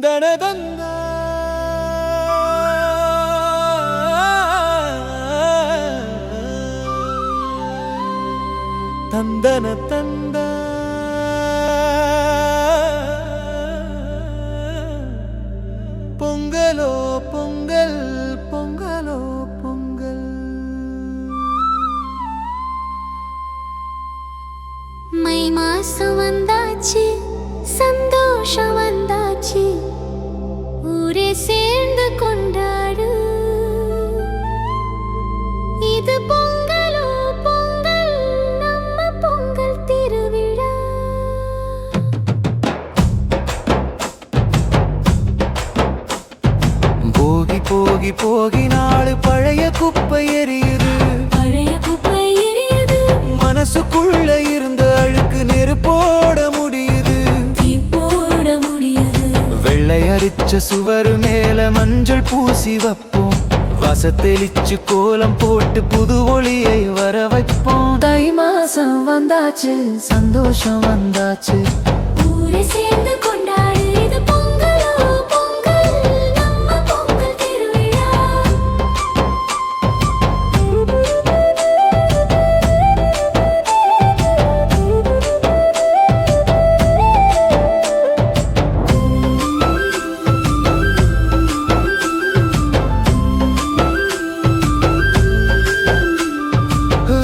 தந்தனதந்த தந்தன தந்த பொங்கலோ பொங்கல் பொங்கலோ பொங்கல். மை மாசம் வந்தாச்சு, சந்தோஷம் வந்தாச்சு, ஊரே சேர்ந்து கொண்டாடு. இது பொங்கலோ பொங்கல், நம்ம பொங்கல் திருவிழா. போகி போகி போகி நாள் பழைய குப்பை எரியுது, பழைய குப்பை எரியுது, மனசுக்குள்ள இருந்த அழுக்கு நெருப்போட முடியுது, போட முடியுது. வெள்ளை அரிச்ச சுவர் மேல மஞ்சள் பூசி வைப்போம், வாசத்தெளிச்சு கோலம் போட்டு புது ஒளியை வர வைப்போம். தை மாசம் வந்தாச்சு, சந்தோஷம் வந்தாச்சு, ஊரே சேர்ந்து கொண்டாடு. இது பொங்கலோ பொங்கல், நம்ம பொங்கல் திருவிழா.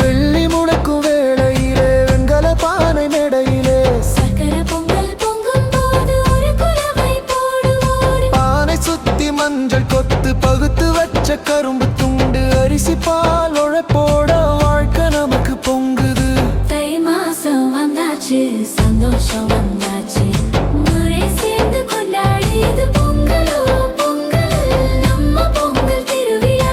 வெள்ளி முடக்கும் வேளையிலே வெண்கல பானை மேடையிலே சக்கரை பொங்கல் பொங்கும் போது ஒரு குலவை போடுவோடு. பானை சுத்தி மஞ்சள் கொத்து பகுத்து வச்ச கரும்பு துண்டு அரிசி பால் உழைப்போட வாழ்க்கை நமக்கு பொங்குது. தை மாசம் வந்தாச்சு, சந்தோஷம் வந்தாச்சு, ஊரே சேர்ந்து கொண்டாடு. இது பொங்கலோ பொங்கல், நம்ம பொங்கல் திருவிழா.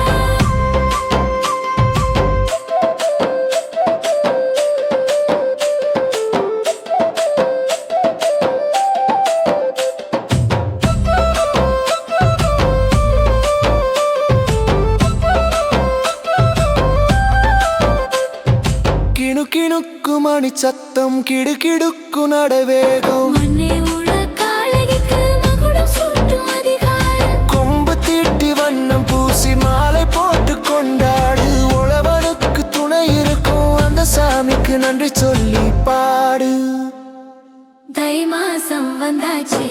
கிணு கிணுக்கு மணி சத்தம், கிடுகிடுக்கு நடவேகம், மண்ணே உள்ள காலடிக்கு மகுடம் சூட்டும் அதிகாரம். கொம்பு தீட்டி வண்ணம் பூசி மாலை போட்டு கொண்டாடு. உழவனுக்கு துணை இருக்கும் அந்த சாமிக்கு நன்றி சொல்லி பாடு. தை மாசம் வந்தாச்சு,